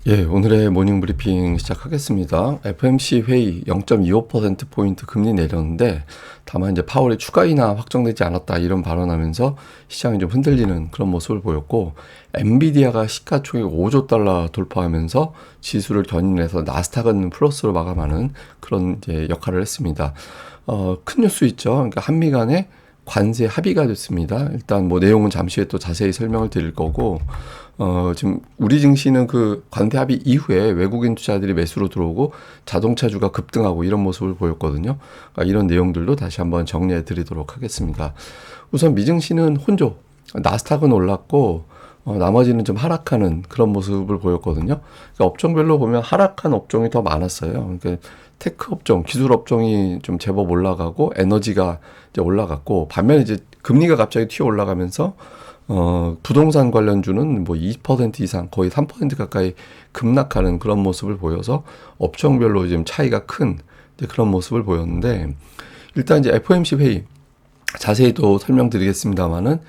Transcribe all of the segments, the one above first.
예, 오늘의 모닝 브리핑 시작하겠습니다. FOMC 회의 0.25%포인트 금리 내렸는데, 다만 이제 파월의 추가 인하 확정되지 않았다 이런 발언하면서 시장이 좀 흔들리는 그런 모습을 보였고, 엔비디아가 시가총액 5조 달러 돌파하면서 지수를 견인해서 나스닥은 플러스로 마감하는 그런 이제 역할을 했습니다. 큰 뉴스 있죠. 그러니까 한미 간에 관세 합의가 됐습니다. 일단 뭐 내용은 잠시 후에 또 자세히 설명을 드릴 거고, 지금 우리 증시는 그 관세 합의 이후에 외국인 투자들이 매수로 들어오고 자동차주가 급등하고 이런 모습을 보였거든요. 그러니까 이런 내용들도 다시 한번 정리해 드리도록 하겠습니다. 우선 미증시는 혼조, 나스닥은 올랐고, 나머지는 좀 하락하는 그런 모습을 보였거든요. 그러니까 업종별로 보면 하락한 업종이 더 많았어요. 그러니까 테크 업종, 기술 업종이 좀 제법 올라가고 에너지가 이제 올라갔고, 반면에 이제 금리가 갑자기 튀어 올라가면서 부동산 관련주는 뭐 2% 이상 거의 3% 가까이 급락하는 그런 모습을 보여서 업종별로 지금 차이가 큰 그런 모습을 보였는데, 일단 이제 FOMC 회의 자세히 또 설명드리겠습니다만은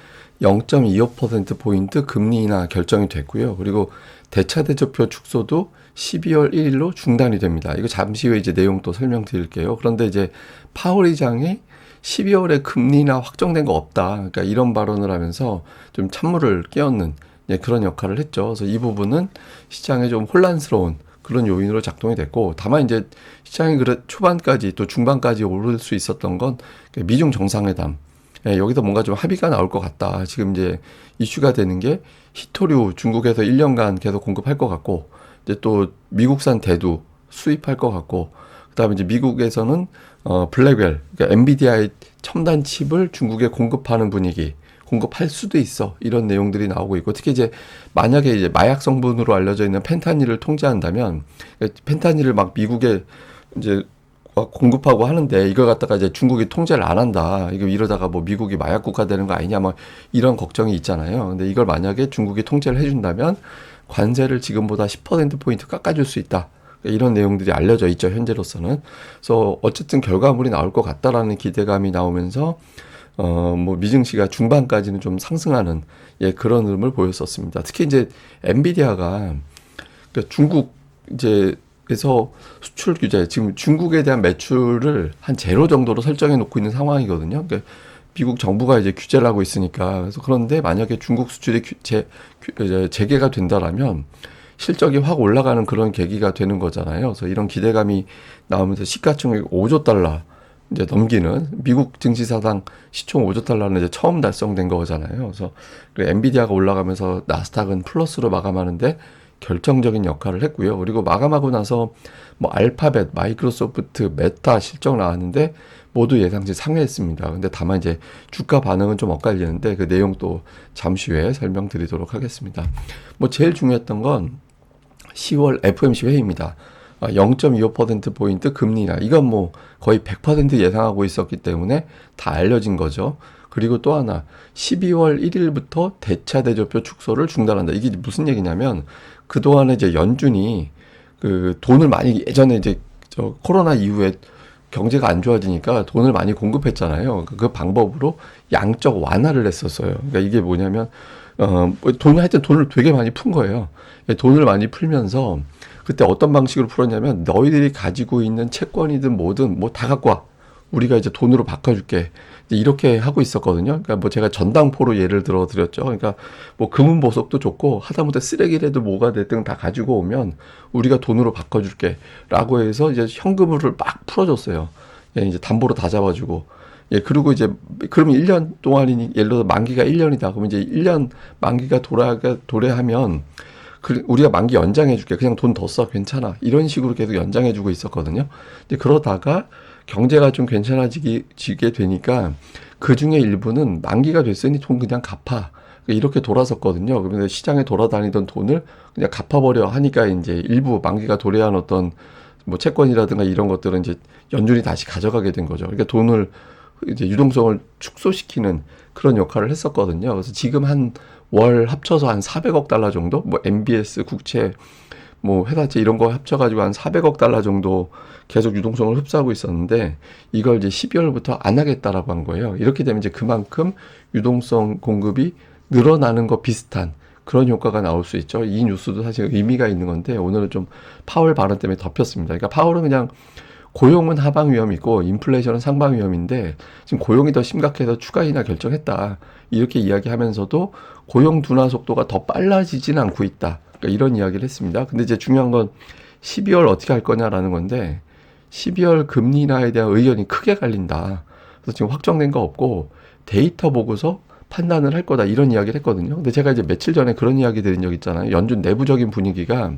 0.25%포인트 금리 인하 결정이 됐고요. 그리고 대차대조표 축소도 12월 1일로 중단이 됩니다. 이거 잠시 후에 이제 내용 또 설명드릴게요. 그런데 이제 파월 의장이 12월에 금리 인하 확정된 거 없다. 그러니까 이런 발언을 하면서 좀 찬물을 끼얹는 그런 역할을 했죠. 그래서 이 부분은 시장에 좀 혼란스러운 그런 요인으로 작동이 됐고, 다만 이제 시장이 초반까지 또 중반까지 오를 수 있었던 건 미중 정상회담. 여기서 뭔가 좀 합의가 나올 것 같다. 지금 이제 이슈가 되는 게 히토류 중국에서 1년간 계속 공급할 것 같고, 이제 또 미국산 대두 수입할 것 같고, 그다음에 이제 미국에서는 블랙웰, 그러니까 엔비디아의 첨단 칩을 중국에 공급하는 분위기, 공급할 수도 있어. 이런 내용들이 나오고 있고, 특히 이제 만약에 이제 마약 성분으로 알려져 있는 펜타닐을 통제한다면, 펜타닐을 막 미국에 이제 공급하고 하는데 이걸 갖다가 이제 중국이 통제를 안 한다. 이거 이러다가 뭐 미국이 마약 국가 되는 거 아니냐, 뭐 이런 걱정이 있잖아요. 근데 이걸 만약에 중국이 통제를 해준다면 관세를 지금보다 10%포인트 깎아줄 수 있다. 이런 내용들이 알려져 있죠, 현재로서는. 그래서 어쨌든 결과물이 나올 것 같다라는 기대감이 나오면서 뭐 미증시가 중반까지는 좀 상승하는 그런 흐름을 보였었습니다. 특히 이제 엔비디아가 그러니까 중국 이제 그래서 수출 규제, 지금 중국에 대한 매출을 한 제로 정도로 설정해 놓고 있는 상황이거든요. 그러니까 미국 정부가 이제 규제를 하고 있으니까. 그래서 그런데 만약에 중국 수출이 재개가 된다라면 실적이 확 올라가는 그런 계기가 되는 거잖아요. 그래서 이런 기대감이 나오면서 시가총액 5조 달러 이제 넘기는, 미국 증시사상 시총 5조 달러는 이제 처음 달성된 거잖아요. 그래서 엔비디아가 올라가면서 나스닥은 플러스로 마감하는데 결정적인 역할을 했고요. 그리고 마감하고 나서 뭐 알파벳, 마이크로소프트, 메타 실적 나왔는데 모두 예상치 상회했습니다. 근데 다만 이제 주가 반응은 좀 엇갈리는데 그 내용도 잠시 후에 설명드리도록 하겠습니다. 뭐 제일 중요했던 건 10월 FOMC 회의입니다. 0.25%포인트 금리 인하. 이건 뭐 거의 100% 예상하고 있었기 때문에 다 알려진 거죠. 그리고 또 하나, 12월 1일부터 대차대조표 축소를 중단한다. 이게 무슨 얘기냐면, 그동안에 이제 연준이 그 돈을 많이, 예전에 이제 저 코로나 이후에 경제가 안 좋아지니까 돈을 많이 공급했잖아요. 그 방법으로 양적 완화를 했었어요. 그러니까 이게 뭐냐면, 하여튼 돈을 되게 많이 푼 거예요. 돈을 많이 풀면서 그때 어떤 방식으로 풀었냐면, 너희들이 가지고 있는 채권이든 뭐든 뭐 다 갖고 와. 우리가 이제 돈으로 바꿔줄게. 이렇게 하고 있었거든요. 그러니까 뭐 제가 전당포로 예를 들어 드렸죠. 그러니까 뭐 금은 보석도 좋고 하다못해 쓰레기라도 뭐가 됐든 다 가지고 오면 우리가 돈으로 바꿔줄게. 라고 해서 이제 현금으로 막 풀어줬어요. 이제 담보로 다 잡아주고. 그리고 이제 그러면 1년 동안이니, 예를 들어 만기가 1년이다. 그러면 이제 1년 만기가 도래하면 우리가 만기 연장해줄게. 그냥 돈 더 써. 괜찮아. 이런 식으로 계속 연장해주고 있었거든요. 근데 그러다가 경제가 좀 괜찮아지게 되니까 그 중에 일부는 만기가 됐으니 돈 그냥 갚아. 이렇게 돌아섰거든요. 그러면 시장에 돌아다니던 돈을 그냥 갚아버려 하니까 이제 일부 만기가 도래한 어떤 뭐 채권이라든가 이런 것들은 이제 연준이 다시 가져가게 된 거죠. 그러니까 돈을 이제 유동성을 축소시키는 그런 역할을 했었거든요. 그래서 지금 한 월 합쳐서 한 400억 달러 정도, 뭐 MBS 국채, 뭐 회사채 이런 거 합쳐가지고 한 400억 달러 정도 계속 유동성을 흡수하고 있었는데, 이걸 이제 12월부터 안 하겠다라고 한 거예요. 이렇게 되면 이제 그만큼 유동성 공급이 늘어나는 거 비슷한 그런 효과가 나올 수 있죠. 이 뉴스도 사실 의미가 있는 건데 오늘은 좀 파월 발언 때문에 덮였습니다. 그러니까 파월은 그냥 고용은 하방 위험이고 인플레이션은 상방 위험인데 지금 고용이 더 심각해서 추가 인하 결정했다. 이렇게 이야기하면서도 고용 둔화 속도가 더 빨라지진 않고 있다. 그러니까 이런 이야기를 했습니다. 근데 이제 중요한 건 12월 어떻게 할 거냐라는 건데 12월 금리 인하에 대한 의견이 크게 갈린다. 그래서 지금 확정된 거 없고 데이터 보고서 판단을 할 거다. 이런 이야기를 했거든요. 근데 제가 이제 며칠 전에 그런 이야기 드린 적 있잖아요. 연준 내부적인 분위기가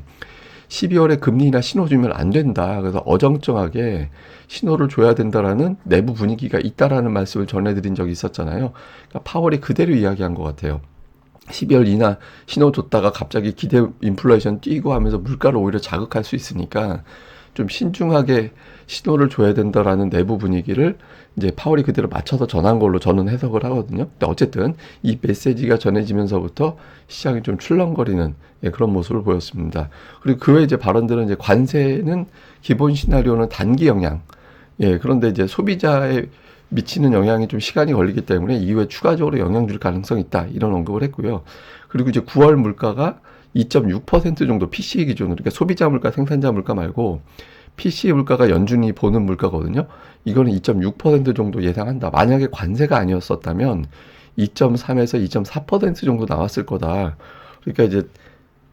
12월에 금리 인하 신호 주면 안 된다. 그래서 어정쩡하게 신호를 줘야 된다라는 내부 분위기가 있다라는 말씀을 전해드린 적이 있었잖아요. 그러니까 파월이 그대로 이야기한 것 같아요. 12월 인하 신호 줬다가 갑자기 기대 인플레이션 뛰고 하면서 물가를 오히려 자극할 수 있으니까 좀 신중하게 신호를 줘야 된다라는 내부 분위기를 이제 파월이 그대로 맞춰서 전한 걸로 저는 해석을 하거든요. 근데 어쨌든 이 메시지가 전해지면서부터 시장이 좀 출렁거리는 그런 모습을 보였습니다. 그리고 그 외에 이제 발언들은 이제 관세는 기본 시나리오는 단기 영향. 그런데 이제 소비자에 미치는 영향이 좀 시간이 걸리기 때문에 이후에 추가적으로 영향 줄 가능성이 있다. 이런 언급을 했고요. 그리고 이제 9월 물가가 2.6% 정도 PCE 기준으로, 그러니까 소비자 물가, 생산자 물가 말고 PCE 물가가 연준이 보는 물가거든요. 이거는 2.6% 정도 예상한다. 만약에 관세가 아니었었다면 2.3에서 2.4% 정도 나왔을 거다. 그러니까 이제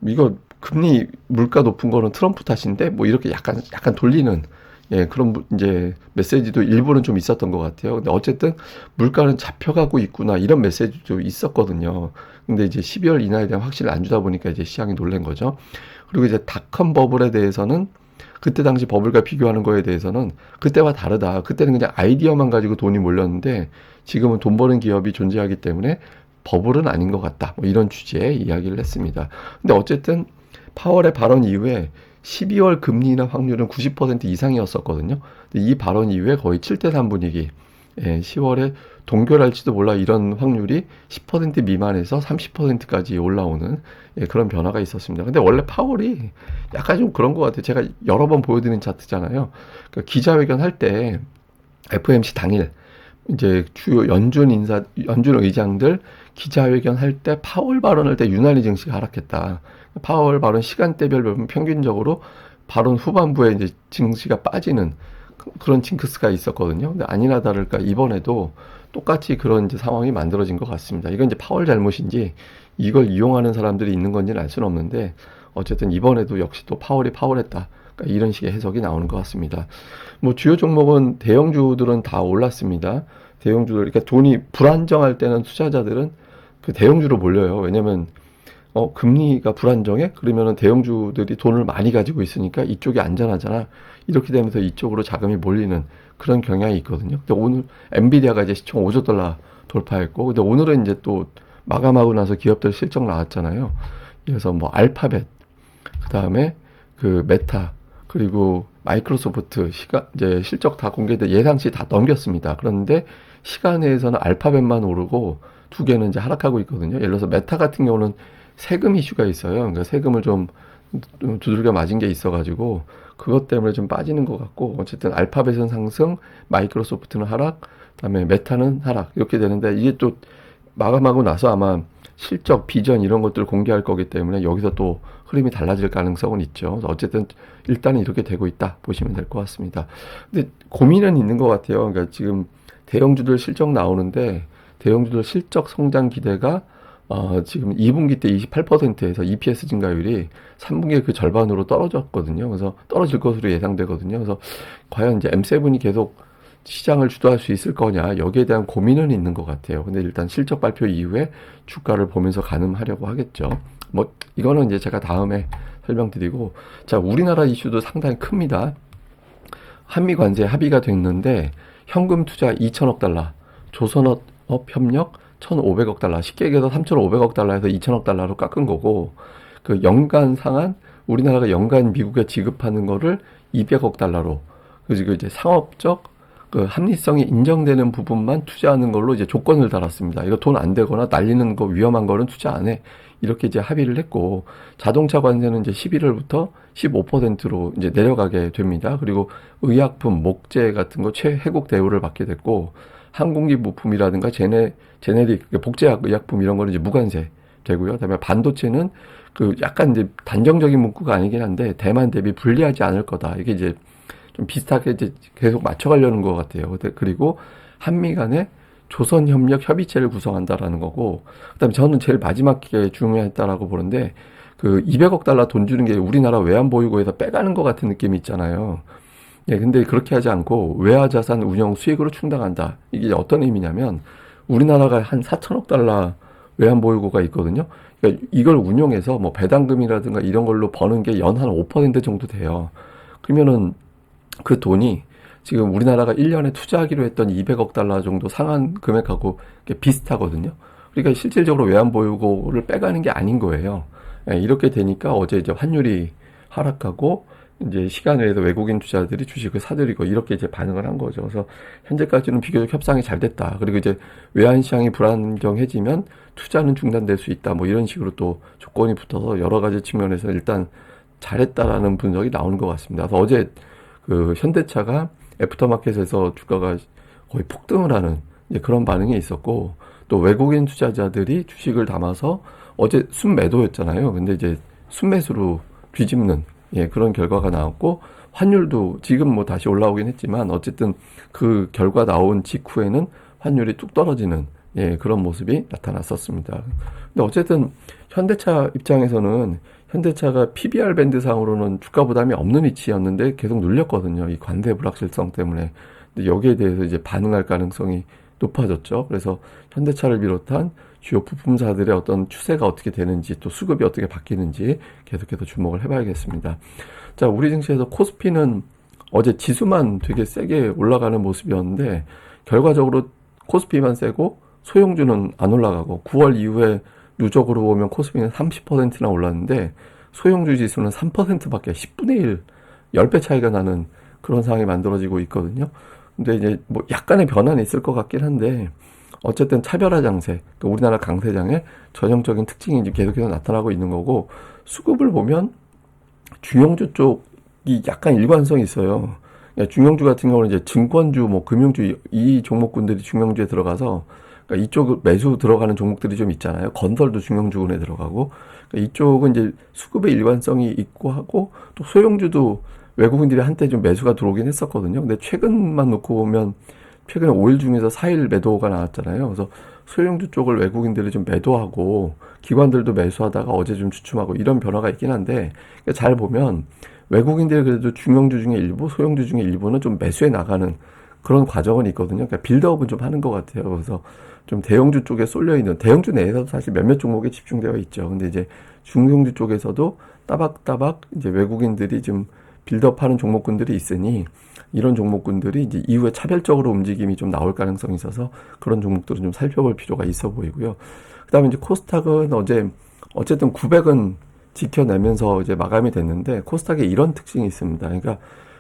이거 금리 물가 높은 거는 트럼프 탓인데 뭐 이렇게 약간 돌리는 그런 이제 메시지도 일부는 좀 있었던 것 같아요. 근데 어쨌든 물가는 잡혀가고 있구나 이런 메시지도 있었거든요. 근데 이제 12월 인하에 대한 확신을 안 주다 보니까 이제 시장이 놀란 거죠. 그리고 이제 닷컴 버블에 대해서는 그때 당시 버블과 비교하는 거에 대해서는 그때와 다르다. 그때는 그냥 아이디어만 가지고 돈이 몰렸는데 지금은 돈 버는 기업이 존재하기 때문에 버블은 아닌 것 같다. 뭐 이런 취지의 이야기를 했습니다. 근데 어쨌든 파월의 발언 이후에 12월 금리 인하 확률은 90% 이상이었었거든요. 근데 이 발언 이후에 거의 7대3 분위기. 10월에 동결할지도 몰라 이런 확률이 10% 미만에서 30%까지 올라오는 그런 변화가 있었습니다. 근데 원래 파월이 약간 좀 그런 것 같아요. 제가 여러 번 보여드린 차트잖아요. 그러니까 기자회견 할 때 FOMC 당일 이제 주요 연준 의장들 기자회견 할 때 파월 발언할 때 유난히 증시가 하락했다. 파월 발언 시간대별 보면 평균적으로 발언 후반부에 이제 증시가 빠지는 그런 징크스가 있었거든요. 근데 아니나 다를까 이번에도 똑같이 그런 이제 상황이 만들어진 것 같습니다. 이건 이제 파월 잘못인지 이걸 이용하는 사람들이 있는 건지는 알 수는 없는데 어쨌든 이번에도 역시 또 파월이 파월했다. 그러니까 이런 식의 해석이 나오는 것 같습니다. 뭐 주요 종목은 대형주들은 다 올랐습니다. 대형주들, 그러니까 돈이 불안정할 때는 투자자들은 그 대형주로 몰려요. 왜냐면 금리가 불안정해? 그러면은 대형주들이 돈을 많이 가지고 있으니까 이쪽이 안전하잖아. 이렇게 되면서 이쪽으로 자금이 몰리는 그런 경향이 있거든요. 근데 오늘 엔비디아가 이제 시총 5조 달러 돌파했고, 근데 오늘은 이제 또 마감하고 나서 기업들 실적 나왔잖아요. 그래서 뭐 알파벳, 그 다음에 그 메타, 그리고 마이크로소프트 이제 실적 다 공개돼 예상치 다 넘겼습니다. 그런데 시간에서는 알파벳만 오르고 두 개는 이제 하락하고 있거든요. 예를 들어서 메타 같은 경우는 세금 이슈가 있어요. 그러니까 세금을 좀 두들겨 맞은 게 있어가지고 그것 때문에 좀 빠지는 것 같고 어쨌든 알파벳은 상승, 마이크로소프트는 하락, 그다음에 메타는 하락 이렇게 되는데 이게 또 마감하고 나서 아마 실적, 비전 이런 것들을 공개할 거기 때문에 여기서 또 흐름이 달라질 가능성은 있죠. 어쨌든 일단은 이렇게 되고 있다 보시면 될 것 같습니다. 근데 고민은 있는 것 같아요. 그러니까 지금 대형주들 실적 나오는데 대형주들 실적 성장 기대가 지금 2분기 때 28%에서 EPS 증가율이 3분기에 그 절반으로 떨어졌거든요. 그래서 떨어질 것으로 예상되거든요. 그래서 과연 이제 M7이 계속 시장을 주도할 수 있을 거냐, 여기에 대한 고민은 있는 것 같아요. 근데 일단 실적 발표 이후에 주가를 보면서 가늠하려고 하겠죠. 뭐, 이거는 이제 제가 다음에 설명드리고, 자, 우리나라 이슈도 상당히 큽니다. 한미 관세 합의가 됐는데, 현금 투자 2천억 달러, 조선업 협력 1,500억 달러, 쉽게 얘기해서 3,500억 달러에서 2천억 달러로 깎은 거고, 그 연간 상한, 우리나라가 연간 미국에 지급하는 거를 200억 달러로, 그리고 이제 상업적 그 합리성이 인정되는 부분만 투자하는 걸로 이제 조건을 달았습니다. 이거 돈 안 되거나 날리는 거 위험한 거는 투자 안 해. 이렇게 이제 합의를 했고, 자동차 관세는 이제 11월부터 15%로 이제 내려가게 됩니다. 그리고 의약품, 목재 같은 거 최혜국 대우를 받게 됐고, 항공기 부품이라든가 제네릭, 복제약 의약품 이런 거는 이제 무관세 되고요. 그다음에 반도체는 그 약간 이제 단정적인 문구가 아니긴 한데 대만 대비 불리하지 않을 거다. 이게 이제 좀 비슷하게 이제 계속 맞춰가려는 것 같아요. 그리고 한미 간에 조선협력 협의체를 구성한다라는 거고, 그다음에 저는 제일 마지막에 중요했다라고 보는데 그 200억 달러 돈 주는 게 우리나라 외환보유고에서 빼가는 것 같은 느낌이 있잖아요. 예, 근데 그렇게 하지 않고 외화자산 운영 수익으로 충당한다. 이게 어떤 의미냐면 우리나라가 한 4천억 달러 외환보유고가 있거든요. 그러니까 이걸 운용해서 뭐 배당금이라든가 이런 걸로 버는 게 연 한 5% 정도 돼요. 그러면은 그 돈이 지금 우리나라가 1년에 투자하기로 했던 200억 달러 정도 상한 금액하고 비슷하거든요. 그러니까 실질적으로 외환보유고를 빼가는 게 아닌 거예요. 예, 이렇게 되니까 어제 이제 환율이 하락하고 이제 시간 외에도 외국인 투자들이 주식을 사들이고 이렇게 이제 반응을 한 거죠. 그래서 현재까지는 비교적 협상이 잘 됐다. 그리고 이제 외환 시장이 불안정해지면 투자는 중단될 수 있다. 뭐 이런 식으로 또 조건이 붙어서 여러 가지 측면에서 일단 잘했다라는 분석이 나오는 것 같습니다. 그래서 어제 그 현대차가 애프터마켓에서 주가가 거의 폭등을 하는 그런 반응이 있었고, 또 외국인 투자자들이 주식을 담아서 어제 순매도였잖아요. 근데 이제 순매수로 뒤집는 그런 결과가 나왔고, 환율도 지금 뭐 다시 올라오긴 했지만 어쨌든 그 결과 나온 직후에는 환율이 뚝 떨어지는 그런 모습이 나타났었습니다. 근데 어쨌든 현대차 입장에서는 현대차가 PBR 밴드상으로는 주가 부담이 없는 위치였는데 계속 눌렸거든요. 이 관세 불확실성 때문에. 근데 여기에 대해서 이제 반응할 가능성이 높아졌죠. 그래서 현대차를 비롯한 주요 부품사들의 어떤 추세가 어떻게 되는지 또 수급이 어떻게 바뀌는지 계속해서 주목을 해봐야겠습니다. 자, 우리 증시에서 코스피는 어제 지수만 되게 세게 올라가는 모습이었는데 결과적으로 코스피만 세고 소형주는 안 올라가고 9월 이후에 누적으로 보면 코스피는 30%나 올랐는데 소형주 지수는 3%밖에 10분의 1, 10배 차이가 나는 그런 상황이 만들어지고 있거든요. 근데 이제 뭐 약간의 변화는 있을 것 같긴 한데 어쨌든 차별화 장세, 그러니까 우리나라 강세장의 전형적인 특징이 이제 계속해서 나타나고 있는 거고, 수급을 보면 중형주 쪽이 약간 일관성이 있어요. 그러니까 중형주 같은 경우는 이제 증권주, 뭐 금융주 이 종목군들이 중형주에 들어가서 그러니까 이쪽 매수 들어가는 종목들이 좀 있잖아요. 건설도 중형주군에 들어가고, 그러니까 이쪽은 이제 수급의 일관성이 있고 하고, 또 소형주도 외국인들이 한때 좀 매수가 들어오긴 했었거든요. 근데 최근만 놓고 보면 최근에 5일 중에서 4일 매도가 나왔잖아요. 그래서 소형주 쪽을 외국인들이 좀 매도하고 기관들도 매수하다가 어제 좀 주춤하고 이런 변화가 있긴 한데, 그러니까 잘 보면 외국인들이 그래도 중형주 중에 일부, 소형주 중에 일부는 좀 매수해 나가는 그런 과정은 있거든요. 그러니까 빌드업은 좀 하는 것 같아요. 그래서 좀 대형주 쪽에 쏠려 있는, 대형주 내에서도 사실 몇몇 종목에 집중되어 있죠. 근데 이제 중형주 쪽에서도 따박따박 이제 외국인들이 좀 빌드업하는 종목군들이 있으니 이런 종목군들이 이제 이후에 차별적으로 움직임이 좀 나올 가능성이 있어서 그런 종목들은 좀 살펴볼 필요가 있어 보이고요. 그다음에 이제 코스닥은 어제 어쨌든 900은 지켜내면서 이제 마감이 됐는데, 코스닥에 이런 특징이 있습니다. 그러니까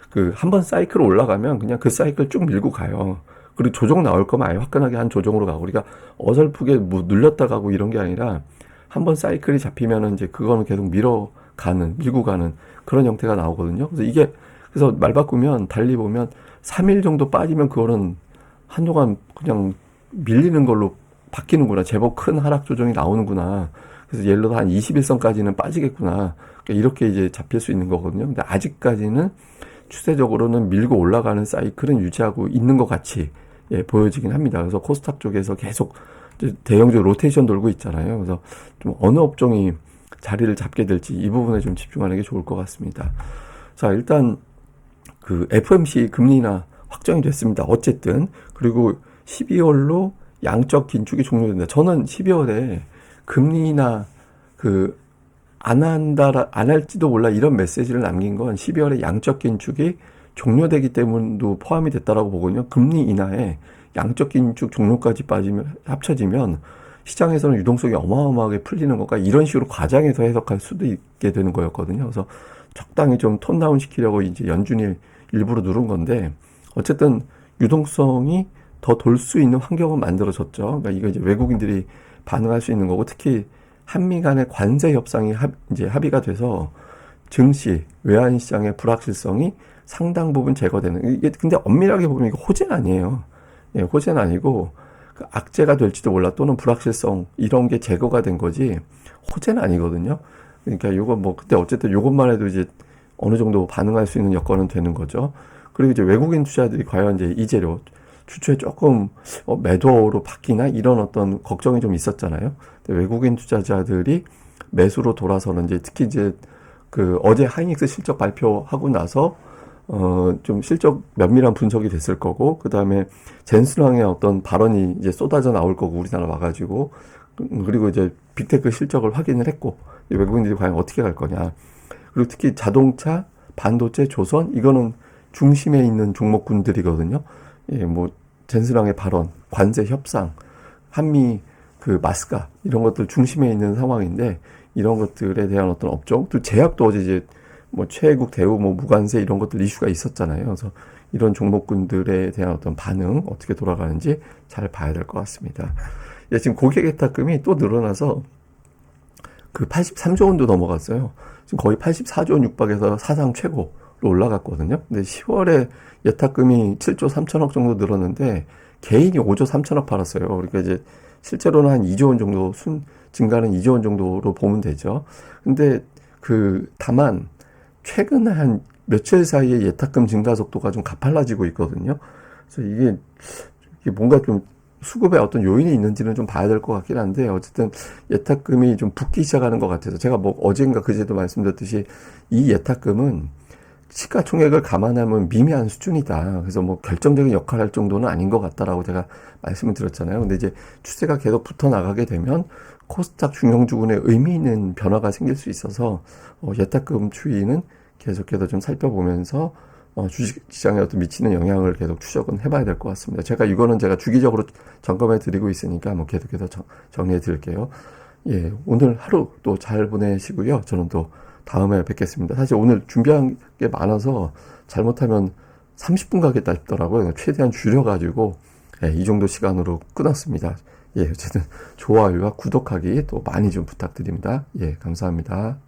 그 한번 사이클 올라가면 그냥 그 사이클 쭉 밀고 가요. 그리고 조정 나올 거면 아예 화끈하게 한 조정으로 가고, 우리가 어설프게 뭐 눌렸다 가고 이런 게 아니라 한번 사이클이 잡히면은 이제 그거는 계속 밀고 가는 그런 형태가 나오거든요. 그래서 이게, 그래서 말 바꾸면 달리 보면 3일 정도 빠지면 그거는 한동안 그냥 밀리는 걸로 바뀌는구나. 제법 큰 하락 조정이 나오는구나. 그래서 예를 들어 한 21선까지는 빠지겠구나. 그러니까 이렇게 이제 잡힐 수 있는 거거든요. 근데 아직까지는 추세적으로는 밀고 올라가는 사이클은 유지하고 있는 것 같이 보여지긴 합니다. 그래서 코스닥 쪽에서 계속 대형주 로테이션 돌고 있잖아요. 그래서 좀 어느 업종이 자리를 잡게 될지 이 부분에 좀 집중하는 게 좋을 것 같습니다. 자, 일단 그 FOMC 금리 인하 확정이 됐습니다. 어쨌든. 그리고 12월로 양적 긴축이 종료된다. 저는 12월에 금리 인하 안 할지도 몰라 이런 메시지를 남긴 건 12월에 양적 긴축이 종료되기 때문도 포함이 됐다라고 보거든요. 금리 인하에 양적 긴축 종료까지 합쳐지면 시장에서는 유동성이 어마어마하게 풀리는 것과 이런 식으로 과장해서 해석할 수도 있게 되는 거였거든요. 그래서 적당히 좀 톤 다운 시키려고 이제 연준이 일부러 누른 건데, 어쨌든 유동성이 더 돌 수 있는 환경은 만들어졌죠. 그러니까 이거 이제 외국인들이 반응할 수 있는 거고, 특히 한미 간의 관세 협상이 이제 합의가 돼서 증시, 외환 시장의 불확실성이 상당 부분 제거되는, 이게 근데 엄밀하게 보면 이거 호재는 아니에요. 호재는 아니고 그 악재가 될지도 몰라 또는 불확실성 이런 게 제거가 된 거지 호재는 아니거든요. 그러니까 요거 뭐 그때 어쨌든 요것만 해도 이제 어느 정도 반응할 수 있는 여건은 되는 거죠. 그리고 이제 외국인 투자들이 과연 이제 이 재료 추초에 조금 매도로 바뀌나 이런 어떤 걱정이 좀 있었잖아요. 근데 외국인 투자자들이 매수로 돌아서는 이제 특히 이제 그 어제 하이닉스 실적 발표하고 나서 좀 실적 면밀한 분석이 됐을 거고, 그 다음에 젠슨왕의 어떤 발언이 이제 쏟아져 나올 거고, 우리나라 와가지고, 그리고 이제 빅테크 실적을 확인을 했고, 외국인들이 과연 어떻게 갈 거냐. 그리고 특히 자동차, 반도체, 조선, 이거는 중심에 있는 종목군들이거든요. 예, 뭐, 젠슨왕의 발언, 관세 협상, 한미 그 마스카, 이런 것들 중심에 있는 상황인데, 이런 것들에 대한 어떤 업종, 또 제약도 어제 이제 뭐 최애국 대우 뭐 무관세 이런 것들 이슈가 있었잖아요. 그래서 이런 종목군들에 대한 어떤 반응 어떻게 돌아가는지 잘 봐야 될 것 같습니다. 예, 지금 고객 예탁금이 또 늘어나서 그 83조 원도 넘어갔어요. 지금 거의 84조 원 육박해서 사상 최고로 올라갔거든요. 근데 10월에 예탁금이 7조 3천억 정도 늘었는데 개인이 5조 3천억 팔았어요. 그러니까 이제 실제로는 한 2조 원 정도 증가는 2조 원 정도로 보면 되죠. 근데 다만 최근 한 며칠 사이에 예탁금 증가 속도가 좀 가팔라지고 있거든요. 그래서 이게 뭔가 좀 수급에 어떤 요인이 있는지는 좀 봐야 될 것 같긴 한데, 어쨌든 예탁금이 좀 붙기 시작하는 것 같아서 제가 뭐 어젠가 그제도 말씀드렸듯이 이 예탁금은 시가총액을 감안하면 미미한 수준이다. 그래서 뭐 결정적인 역할을 할 정도는 아닌 것 같다라고 제가 말씀을 드렸잖아요. 근데 이제 추세가 계속 붙어 나가게 되면 코스닥 중형주군에 의미 있는 변화가 생길 수 있어서 예탁금 추이는 계속해서 좀 살펴보면서 주식시장에 어떤 미치는 영향을 계속 추적은 해봐야 될 것 같습니다. 이거는 제가 주기적으로 점검해 드리고 있으니까 뭐 계속해서 정리해 드릴게요. 예, 오늘 하루 또 잘 보내시고요. 저는 또 다음에 뵙겠습니다. 사실 오늘 준비한 게 많아서 잘못하면 30분 가겠다 싶더라고요. 최대한 줄여가지고 이 정도 시간으로 끊었습니다. 예, 어쨌든 좋아요와 구독하기 또 많이 좀 부탁드립니다. 예, 감사합니다.